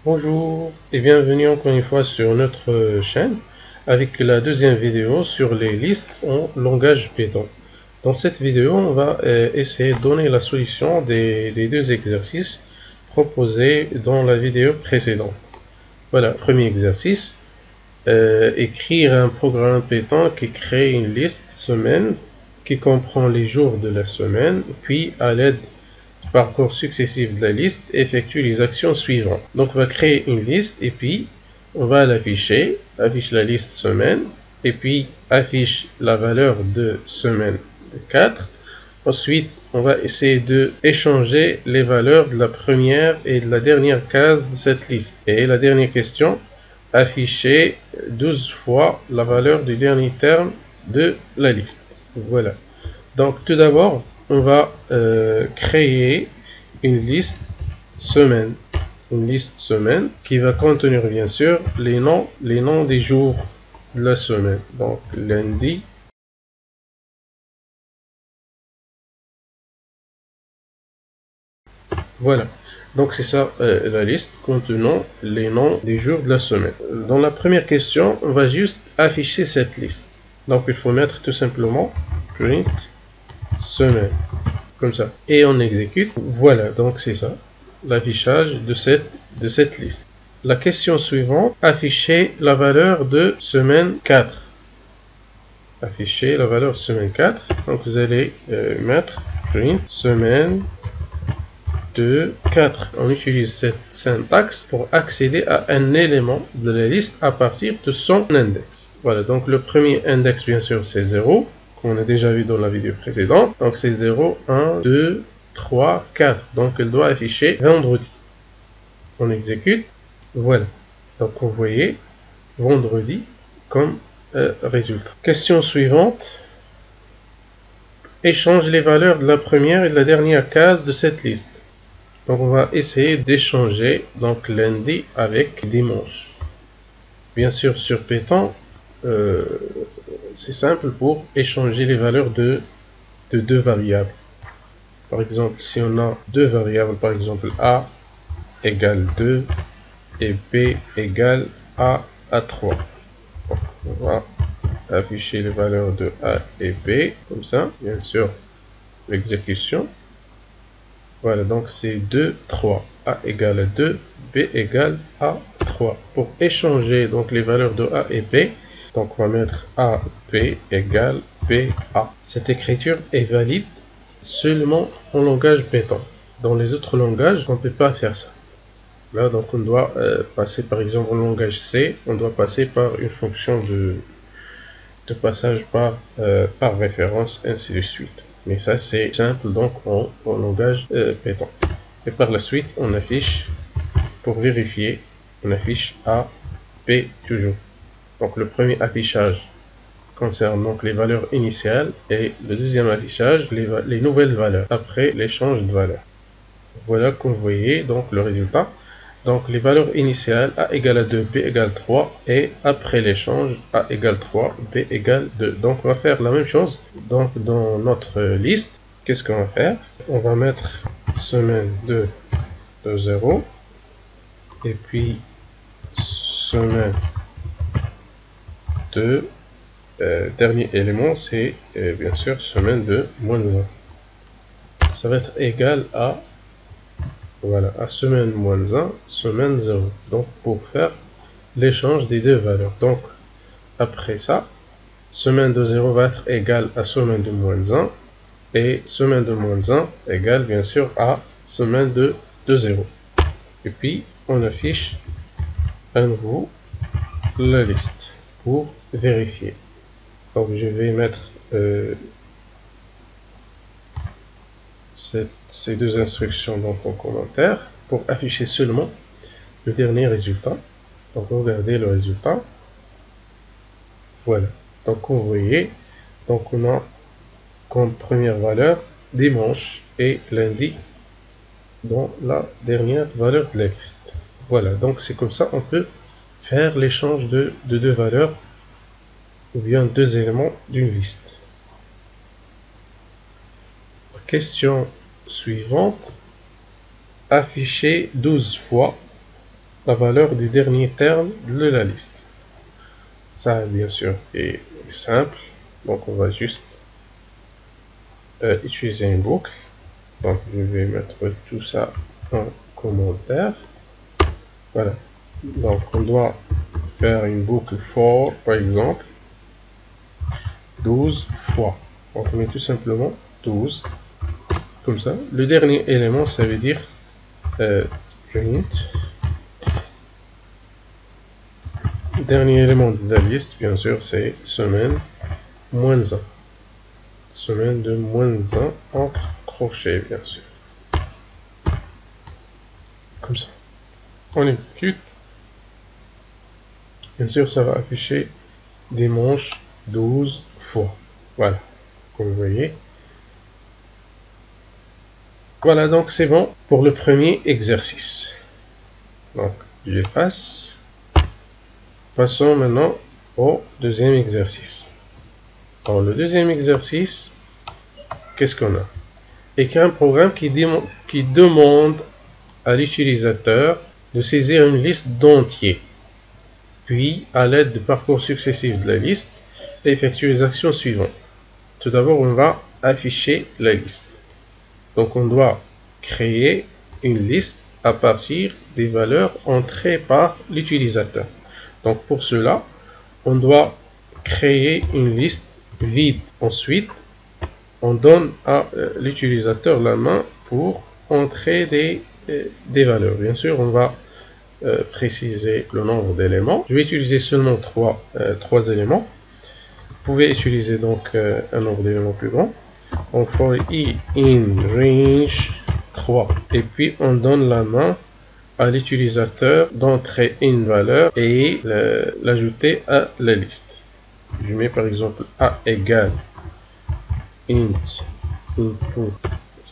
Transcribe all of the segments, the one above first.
Bonjour et bienvenue encore une fois sur notre chaîne avec la deuxième vidéo sur les listes en langage Python. Dans cette vidéo, on va essayer de donner la solution des deux exercices proposés dans la vidéo précédente. Voilà, premier exercice, écrire un programme Python qui crée une liste semaine qui comprend les jours de la semaine, puis à l'aide parcours successif de la liste, effectue les actions suivantes. Donc on va créer une liste et puis on va l'afficher, affiche la liste semaine et puis affiche la valeur de semaine 4. Ensuite on va essayer de échanger les valeurs de la première et de la dernière case de cette liste. Et la dernière question, afficher 12 fois la valeur du dernier terme de la liste. Voilà. Donc tout d'abord, on va créer une liste semaine. Une liste semaine qui va contenir bien sûr les noms des jours de la semaine. Donc lundi, voilà. Donc c'est ça la liste contenant les noms des jours de la semaine. Dans la première question, on va juste afficher cette liste. Donc il faut mettre tout simplement print semaine. Comme ça. Et on exécute. Voilà, donc c'est ça, l'affichage de cette liste. La question suivante, afficher la valeur de semaine 4. Afficher la valeur de semaine 4. Donc vous allez mettre print semaine de 4. On utilise cette syntaxe pour accéder à un élément de la liste à partir de son index. Voilà, donc le premier index bien sûr c'est 0. On a déjà vu dans la vidéo précédente. Donc c'est 0, 1, 2, 3, 4. Donc elle doit afficher vendredi. On exécute. Voilà. Donc vous voyez vendredi comme résultat. Question suivante. Échange les valeurs de la première et de la dernière case de cette liste. Donc on va essayer d'échanger donc lundi avec dimanche. Bien sûr sur Python, c'est simple pour échanger les valeurs de deux variables. Par exemple, si on a deux variables, par exemple A égale 2 et B égale A à 3. On va afficher les valeurs de A et B, comme ça, bien sûr, l'exécution. Voilà, donc c'est 2, 3. A égale à 2, B égale à 3. Pour échanger donc les valeurs de A et B, donc on va mettre A, B égale B, A. Cette écriture est valide seulement en langage Python. Dans les autres langages, on ne peut pas faire ça. Là, donc on doit passer par exemple en langage C, on doit passer par une fonction de passage par référence, ainsi de suite. Mais ça c'est simple donc en langage Python. Et par la suite, on affiche, pour vérifier, on affiche A, B toujours. Donc le premier affichage concerne donc les valeurs initiales et le deuxième affichage les nouvelles valeurs après l'échange de valeurs. Voilà comme vous voyez donc le résultat. Donc les valeurs initiales A égale à 2, B égale 3 et après l'échange A égale 3, B égale 2. Donc on va faire la même chose. Donc dans notre liste, qu'est-ce qu'on va faire? On va mettre semaine 2 de 0 et puis semaine 2. Dernier élément, c'est bien sûr semaine de moins 1. Ça va être égal à, voilà, à semaine moins 1, semaine 0. Donc pour faire l'échange des deux valeurs. Donc après ça, semaine de 0 va être égal à semaine de moins 1 et semaine de moins 1 égale bien sûr à semaine de 0. Et puis on affiche à nouveau la liste pour vérifier. Donc je vais mettre ces deux instructions donc en commentaire pour afficher seulement le dernier résultat. Donc regardez le résultat. Voilà. Donc vous voyez, donc on a comme première valeur dimanche et lundi dans la dernière valeur de la liste. Voilà. Donc c'est comme ça on peut faire l'échange de deux valeurs ou bien deux éléments d'une liste. Question suivante. Afficher 12 fois la valeur du dernier terme de la liste. Ça, bien sûr, est simple. Donc, on va juste utiliser une boucle. Donc, je vais mettre tout ça en commentaire. Voilà. Donc, on doit faire une boucle for, par exemple, 12 fois. Donc, on met tout simplement 12, comme ça. Le dernier élément, ça veut dire print. Le dernier élément de la liste, bien sûr, c'est semaine moins 1. Semaine de moins 1 entre crochets, bien sûr. Comme ça. On exécute. Bien sûr, ça va afficher dimanche 12 fois. Voilà. Comme vous voyez. Voilà, donc c'est bon pour le premier exercice. Donc, j'efface. Passons maintenant au deuxième exercice. Dans le deuxième exercice, qu'est-ce qu'on a? Écrire un programme qui demande à l'utilisateur de saisir une liste d'entiers, puis, à l'aide de parcours successifs de la liste, effectuer les actions suivantes. Tout d'abord, on va afficher la liste. Donc, on doit créer une liste à partir des valeurs entrées par l'utilisateur. Donc, pour cela, on doit créer une liste vide. Ensuite, on donne à l'utilisateur la main pour entrer des valeurs. Bien sûr, on va préciser le nombre d'éléments. Je vais utiliser seulement trois éléments. Vous pouvez utiliser donc un nombre d'éléments plus grand. On for i in range 3. Et puis, on donne la main à l'utilisateur d'entrer une valeur et l'ajouter à la liste. Je mets par exemple a égale int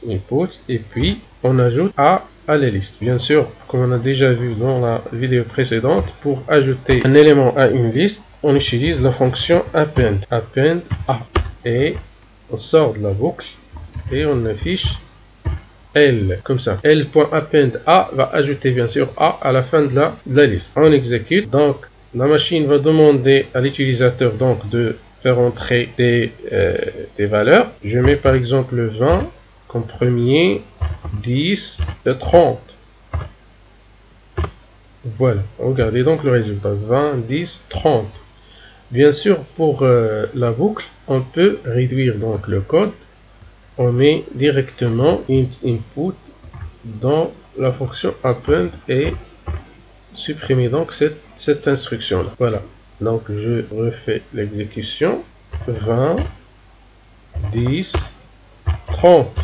input et puis on ajoute a à la liste. Bien sûr, comme on a déjà vu dans la vidéo précédente, pour ajouter un élément à une liste, on utilise la fonction append a et on sort de la boucle et on affiche L, comme ça. L.append a va ajouter bien sûr a à la fin de la liste. On exécute, donc la machine va demander à l'utilisateur donc de faire entrer des valeurs. Je mets par exemple le 20 comme premier, 10, le 30. Voilà, regardez donc le résultat, 20, 10, 30. Bien sûr, pour la boucle, on peut réduire donc le code. On met directement int input dans la fonction append et supprimer donc cette instruction là. Voilà, donc je refais l'exécution. 20, 10, 30.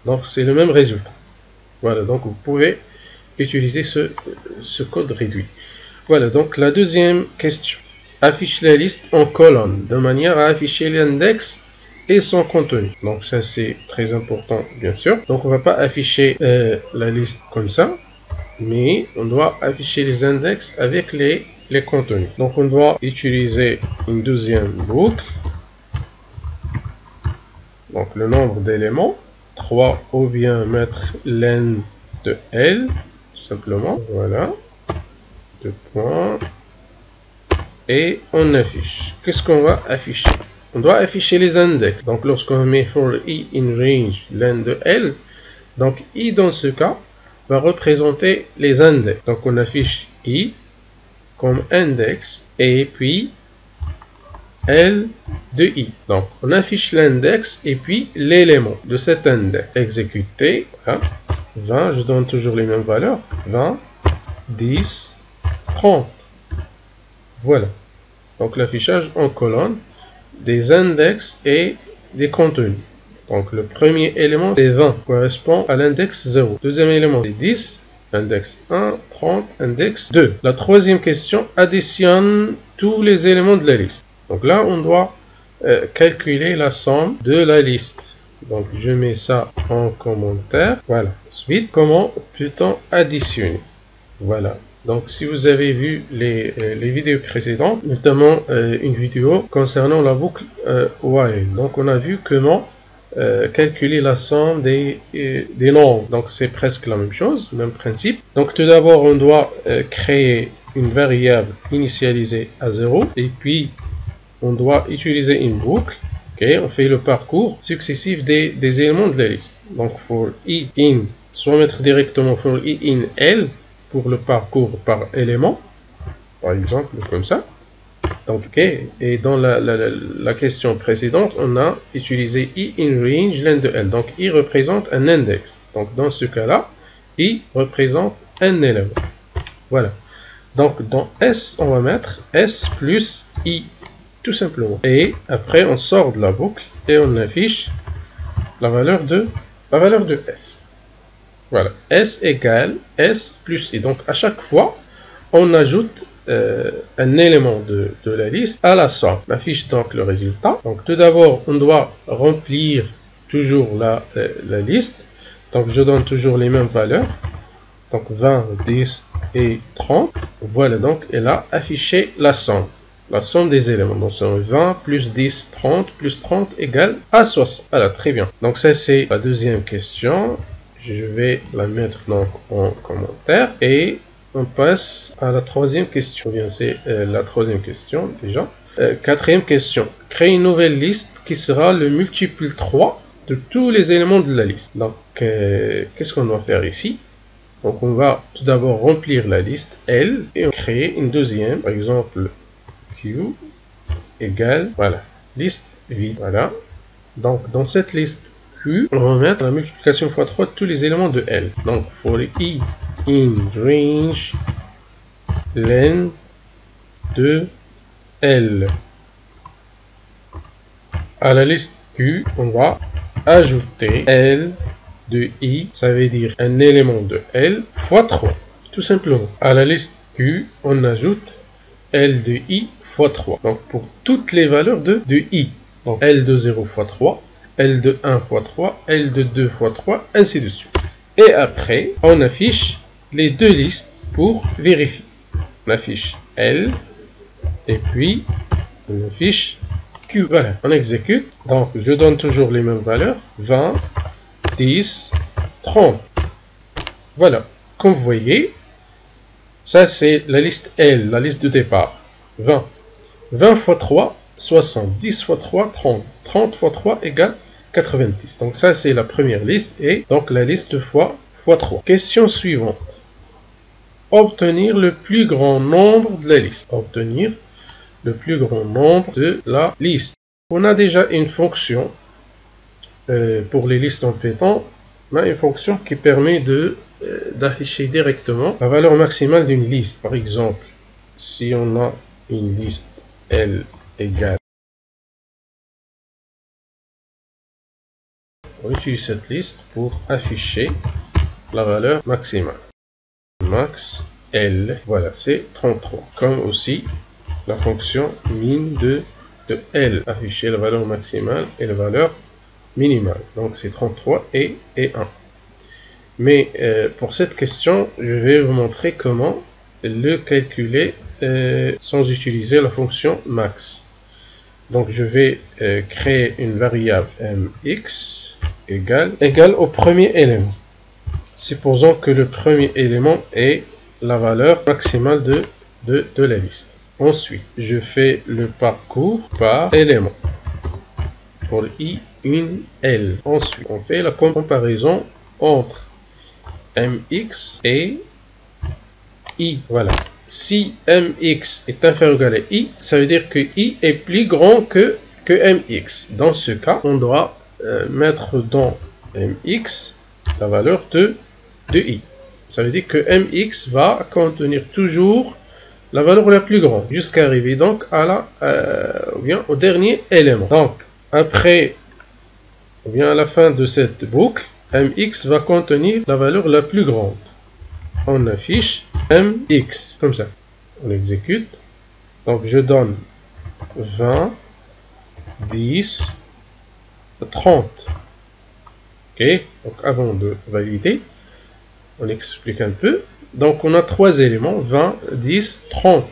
Donc c'est le même résultat. Voilà, donc vous pouvez utiliser ce code réduit. Voilà, donc la deuxième question. Affiche la liste en colonne de manière à afficher l'index et son contenu. Donc ça c'est très important bien sûr. Donc on va pas afficher la liste comme ça, mais on doit afficher les index avec les contenus. Donc on doit utiliser une deuxième boucle. Donc le nombre d'éléments, 3 ou bien mettre len de L, tout simplement. Voilà. 2 points. Et on affiche. Qu'est-ce qu'on va afficher? On doit afficher les index. Donc lorsqu'on met for i in range len de L, donc i dans ce cas va représenter les index. Donc on affiche i comme index et puis L de i. Donc on affiche l'index et puis l'élément de cet index. Exécuter. Voilà. 20, je donne toujours les mêmes valeurs. 20, 10, 30. Voilà. Donc l'affichage en colonne des index et des contenus. Donc le premier élément c'est 20, correspond à l'index 0. Deuxième élément c'est 10, index 1, 30, index 2. La troisième question additionne tous les éléments de la liste. Donc là on doit calculer la somme de la liste. Donc je mets ça en commentaire. Voilà. Ensuite, comment peut-on additionner? Voilà. Donc si vous avez vu les vidéos précédentes, notamment une vidéo concernant la boucle while. Donc on a vu comment calculer la somme des nombres. Donc c'est presque la même chose, même principe. Donc tout d'abord on doit créer une variable initialisée à 0 et puis on doit utiliser une boucle. Okay, on fait le parcours successif des éléments de la liste. Donc for i in, soit mettre directement for i in L pour le parcours par élément, par exemple comme ça. Donc, okay. Et dans la question précédente, on a utilisé i in range len de L. Donc i représente un index. Donc dans ce cas-là, i représente un élément. Voilà. Donc dans S, on va mettre S plus i, tout simplement. Et après, on sort de la boucle et on affiche la valeur de S. Voilà. S égale S plus i. Donc à chaque fois, on ajoute un élément de la liste à la somme. On affiche donc le résultat. Donc tout d'abord, on doit remplir toujours la liste. Donc je donne toujours les mêmes valeurs. Donc 20, 10 et 30. Voilà, donc elle a affiché la somme. La somme des éléments. Donc 20 plus 10, 30 plus 30 égale à 60. Voilà, très bien. Donc ça c'est la deuxième question. Je vais la mettre donc en commentaire. Et on passe à la troisième question. Bien, c'est la troisième question déjà. Quatrième question. Créer une nouvelle liste qui sera le multiple 3 de tous les éléments de la liste. Donc, qu'est-ce qu'on doit faire ici? Donc, on va tout d'abord remplir la liste L et on crée une deuxième. Par exemple, Q égale, voilà, liste vide. Voilà. Donc, dans cette liste Q, on va mettre la multiplication x 3 de tous les éléments de L. Donc, for i in range len de L. À la liste Q, on va ajouter L de I, ça veut dire un élément de L fois 3, tout simplement. À la liste Q, on ajoute L de I fois 3. Donc pour toutes les valeurs de I. Donc L de 0 fois 3, L de 1 fois 3, L de 2 fois 3, ainsi de suite. Et après, on affiche les deux listes pour vérifier. On affiche L et puis on affiche Q. Voilà, on exécute. Donc je donne toujours les mêmes valeurs. 20, 10, 30. Voilà, comme vous voyez, ça c'est la liste L, la liste de départ. 20. 20 fois 3, 60. 10 fois 3, 30. 30 fois 3 égale 90. Donc ça c'est la première liste et donc la liste fois 3. Question suivante. Obtenir le plus grand nombre de la liste. Obtenir le plus grand nombre de la liste. On a déjà une fonction pour les listes en Python. On a une fonction qui permet d'afficher directement la valeur maximale d'une liste. Par exemple, si on a une liste L égale, on utilise cette liste pour afficher la valeur maximale. Max L, voilà, c'est 33. Comme aussi la fonction min de L, afficher la valeur maximale et la valeur minimale. Donc c'est 33 et 1. Mais pour cette question, je vais vous montrer comment le calculer sans utiliser la fonction max. Donc je vais créer une variable mx égale au premier élément. Supposons que le premier élément est la valeur maximale de la liste. Ensuite, je fais le parcours par élément pour i une L. Ensuite, on fait la comparaison entre mx et i. Voilà. Si mx est inférieur ou égal à i, ça veut dire que i est plus grand que mx. Dans ce cas, on doit mettre dans mx la valeur de i. Ça veut dire que mx va contenir toujours la valeur la plus grande jusqu'à arriver donc à au dernier élément. Donc après, à la fin de cette boucle, mx va contenir la valeur la plus grande. On affiche mx comme ça. On exécute. Donc je donne 20, 10, 30. Ok. Donc avant de valider, on explique un peu. Donc on a trois éléments, 20, 10, 30.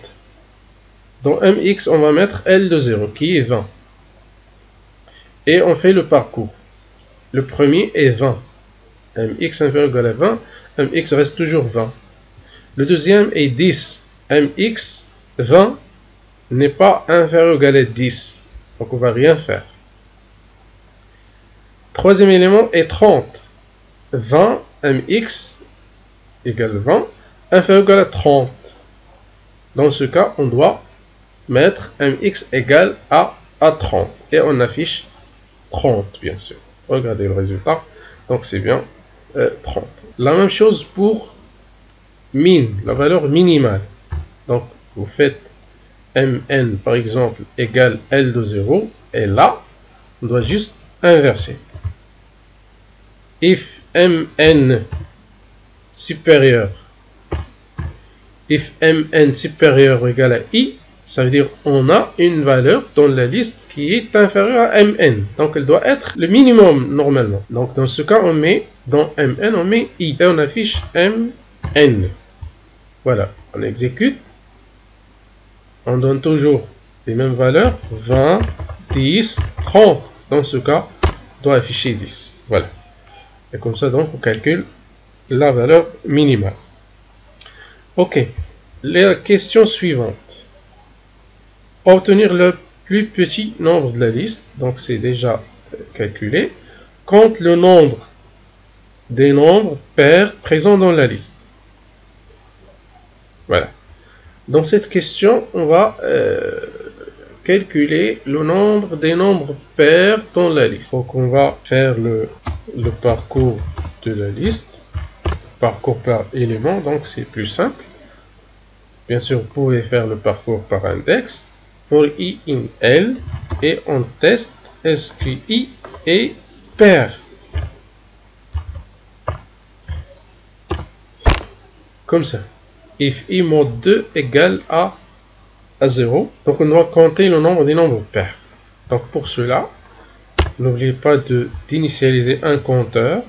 Dans mx, on va mettre L de 0 qui est 20. Et on fait le parcours. le premier est 20. mx inférieur ou égal à 20, mx reste toujours 20. Le deuxième est 10. mx 20 n'est pas inférieur ou égal à 10. Donc on ne va rien faire. Troisième élément est 30. 20 mx égale 20, inférieur ou égal à 30. Dans ce cas, on doit mettre mx égale à 30. Et on affiche 30, bien sûr. Regardez le résultat. Donc c'est bien 30. La même chose pour min, la valeur minimale. Donc vous faites mn par exemple égale L de 0. Et là, on doit juste inverser. If mn supérieur ou égal à i, ça veut dire on a une valeur dans la liste qui est inférieure à mn. Donc elle doit être le minimum normalement. Donc dans ce cas, on met dans mn, on met i. Et on affiche mn. Voilà, on exécute. On donne toujours les mêmes valeurs. 20, 10, 30. Dans ce cas, on doit afficher 10. Voilà. Et comme ça, donc, on calcule la valeur minimale. Ok. La question suivante. Obtenir le plus petit nombre de la liste. Donc, c'est déjà calculé. Compte le nombre des nombres pairs présents dans la liste. Voilà. Dans cette question, on va calculer le nombre des nombres pairs dans la liste. Donc, on va faire le parcours de la liste. Parcours par élément, donc c'est plus simple. Bien sûr, vous pouvez faire le parcours par index. For i in L, et on teste est-ce que i est pair. Comme ça. If i mod 2 égale à 0, donc on doit compter le nombre des nombres pairs. Donc pour cela, n'oubliez pas d'initialiser un compteur.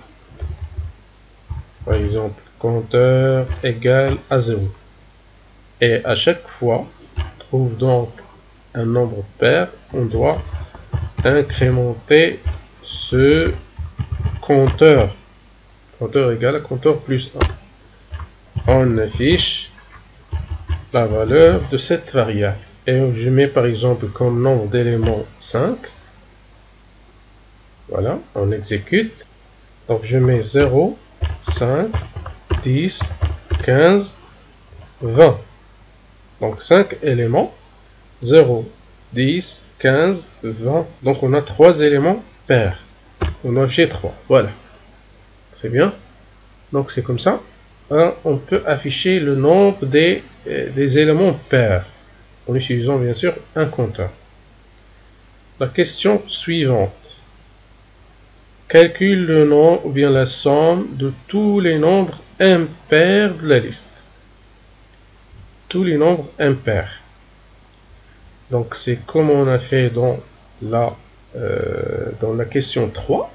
Par exemple, compteur égale à 0. Et à chaque fois, on trouve donc un nombre pair, on doit incrémenter ce compteur. Compteur égale à compteur plus 1. On affiche la valeur de cette variable. Et je mets par exemple comme nombre d'éléments 5. Voilà, on exécute. Donc je mets 0, 5, 10, 15, 20. Donc 5 éléments. 0, 10, 15, 20. Donc on a 3 éléments pairs. On a affiché 3. Voilà. Très bien. Donc c'est comme ça. On peut afficher le nombre des éléments pairs en utilisant bien sûr un compteur. La question suivante. Calcule le nombre ou bien la somme de tous les nombres impairs de la liste. Tous les nombres impairs. Donc c'est comme on a fait dans la question 3.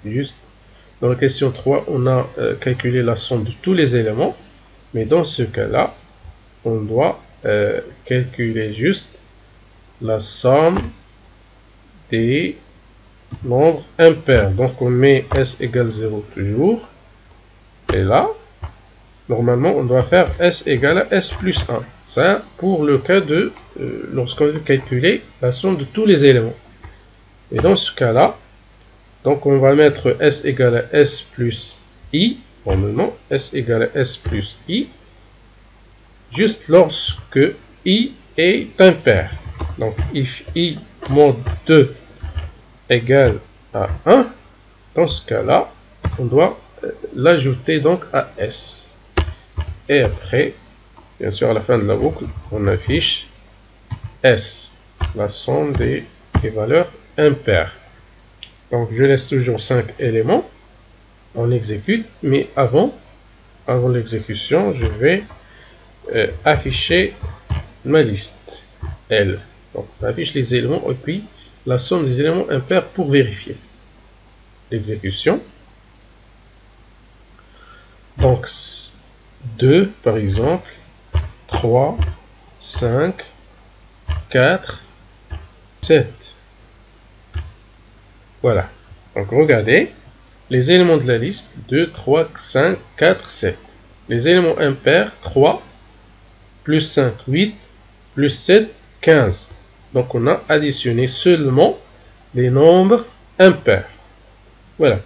Juste dans la question 3, on a calculé la somme de tous les éléments. Mais dans ce cas-là, on doit calculer juste la somme des nombres impairs. Donc on met s égale 0 toujours. Et là, normalement, on doit faire s égale à s plus 1. Ça, pour le cas de lorsqu'on veut calculer la somme de tous les éléments. Et dans ce cas-là, donc on va mettre s égale à s plus i. Normalement, s égale à s plus i. Juste lorsque i est impair. Donc, if i mod 2 égale à 1, dans ce cas-là, on doit l'ajouter donc à s. Et après, bien sûr, à la fin de la boucle, on affiche s, la somme des valeurs impaires. Donc, je laisse toujours 5 éléments. On exécute, mais avant l'exécution, je vais afficher ma liste L. Donc, on affiche les éléments et puis la somme des éléments impairs pour vérifier l'exécution. Donc, 2 par exemple, 3, 5, 4, 7. Voilà. Donc regardez, les éléments de la liste 2, 3, 5, 4, 7. Les éléments impairs 3, plus 5, 8, plus 7, 15. Donc on a additionné seulement les nombres impairs. Voilà.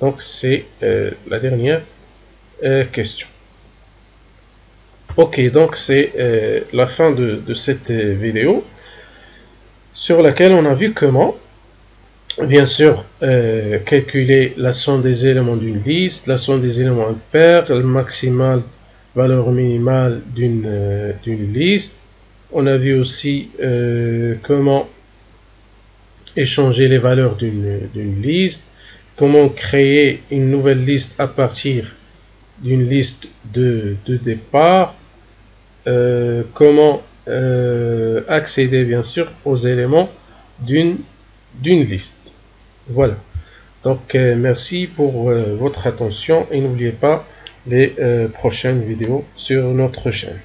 Donc c'est la dernière question. Ok, donc c'est la fin de cette vidéo sur laquelle on a vu comment, bien sûr, calculer la somme des éléments d'une liste, la somme des éléments impairs, le maximal, valeur minimale d'une liste. On a vu aussi comment échanger les valeurs d'une liste, comment créer une nouvelle liste à partir d'une liste de départ, comment accéder bien sûr aux éléments d'une liste. Voilà. Donc merci pour votre attention et n'oubliez pas les prochaines vidéos sur notre chaîne.